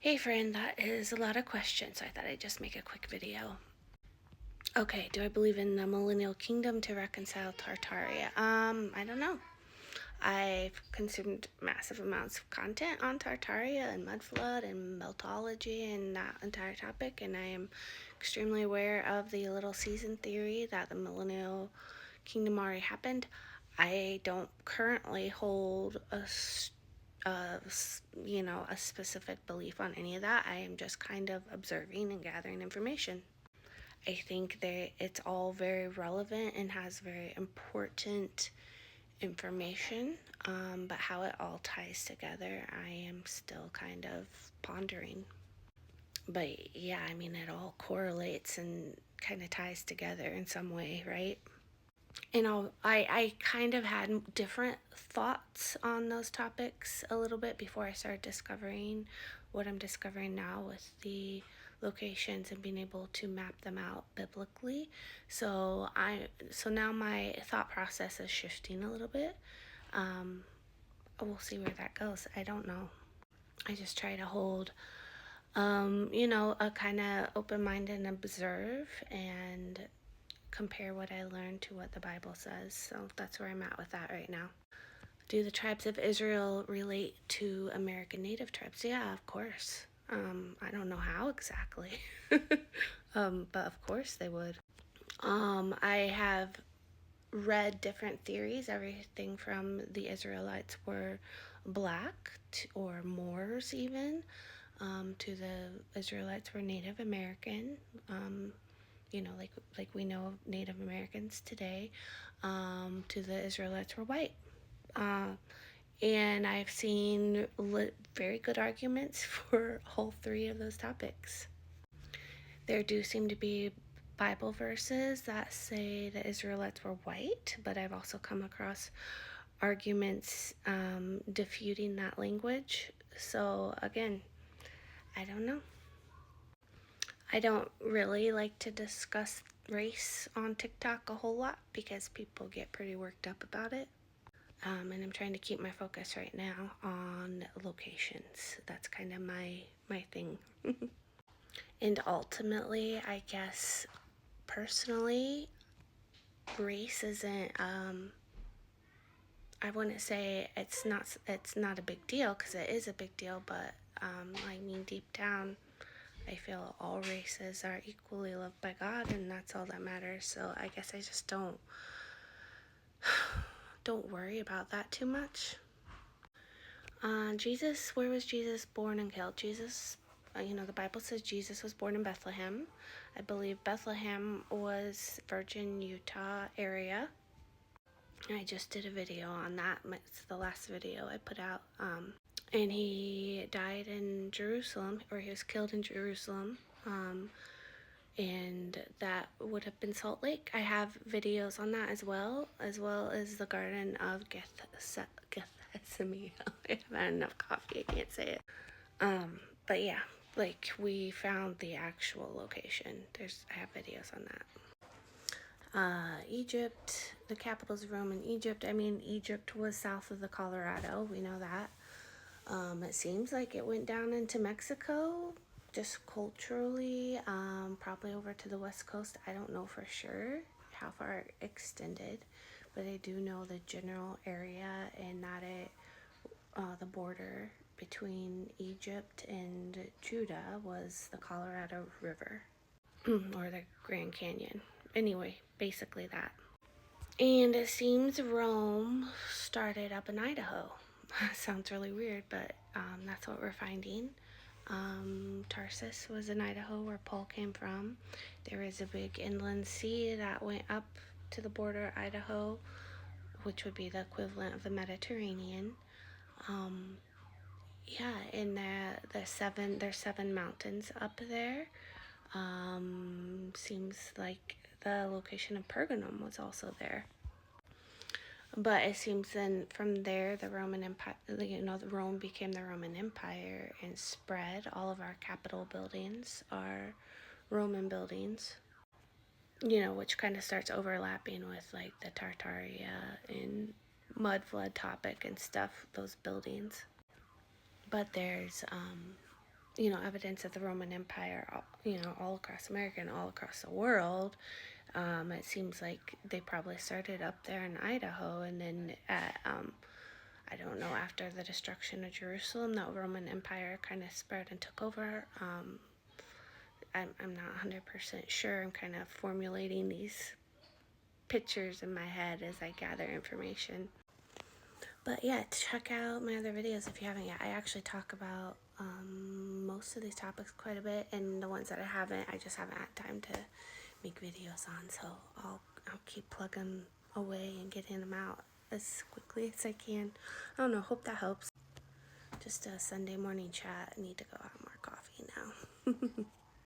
Hey friend, that is a lot of questions, so I thought I'd just make a quick video. Okay, do I believe in the millennial kingdom to reconcile Tartaria? I don't know. I've consumed massive amounts of content on Tartaria and Mudflood and Meltology and that entire topic, and I am extremely aware of the little season theory that the millennial kingdom already happened. I don't currently hold a specific belief on any of that. I am just kind of observing and gathering information. I think that it's all very relevant and has very important information, but how it all ties together, I am still kind of pondering. But yeah, I mean, it all correlates and kind of ties together in some way, right? I kind of had different thoughts on those topics a little bit before I started discovering what I'm discovering now with the locations and being able to map them out biblically. So now my thought process is shifting a little bit. We'll see where that goes. I don't know. I just try to hold a kind of open mind and observe and compare what I learned to what the Bible says. So that's where I'm at with that right now. Do the tribes of Israel relate to American Native tribes? Yeah, of course. I don't know how exactly, but of course they would. I have read different theories, everything from the Israelites were black or Moors, even, to the Israelites were Native American. Like we know of Native Americans today, to the Israelites were white. And I've seen very good arguments for all three of those topics. There do seem to be Bible verses that say the Israelites were white, but I've also come across arguments disputing that language. So, again, I don't know. I don't really like to discuss race on TikTok a whole lot because people get pretty worked up about it. And I'm trying to keep my focus right now on locations. That's kind of my thing. And ultimately, I guess personally, race isn't. I wouldn't say it's not a big deal because it is a big deal. But I mean, deep down, I feel all races are equally loved by God, and that's all that matters. So I guess I just don't worry about that too much. Jesus, where was Jesus born and killed? Jesus, the Bible says Jesus was born in Bethlehem. I believe Bethlehem was Virgin, Utah area. I just did a video on that. It's the last video I put out. And he died in Jerusalem, or he was killed in Jerusalem. And that would have been Salt Lake. I have videos on that as well as the Garden of Gethsemane. I haven't had enough coffee, I can't say it. But yeah, like we found the actual location. I have videos on that. Egypt, the capital's Rome in Egypt. I mean, Egypt was south of the Colorado. We know that. It seems like it went down into Mexico, just culturally, probably over to the west coast. I don't know for sure how far it extended, but I do know the general area and that the border between Egypt and Judah was the Colorado River or the Grand Canyon. Anyway, basically that. And it seems Rome started up in Idaho. Sounds really weird, but that's what we're finding. Tarsus was in Idaho, where Paul came from. There is a big inland sea that went up to the border of Idaho, which would be the equivalent of the Mediterranean. Yeah, and there's seven mountains up there. Seems like the location of Pergamum was also there. But it seems then from there, the Roman Empire, the Rome became the Roman Empire and spread. All of our Capitol buildings are Roman buildings, which kind of starts overlapping with like the Tartaria and mud flood topic and stuff, those buildings. But there's, evidence of the Roman Empire, all across America and all across the world. It seems like they probably started up there in Idaho, and then I don't know, after the destruction of Jerusalem, that Roman Empire kind of spread and took over. I'm not 100% sure. I'm kind of formulating these pictures in my head as I gather information. But yeah, check out my other videos if you haven't yet. I actually talk about most of these topics quite a bit, and the ones that I just haven't had time to make videos on. So I'll keep plugging away and getting them out as quickly as I can. I don't know. Hope that helps. Just a Sunday morning chat. I need to go have more coffee now.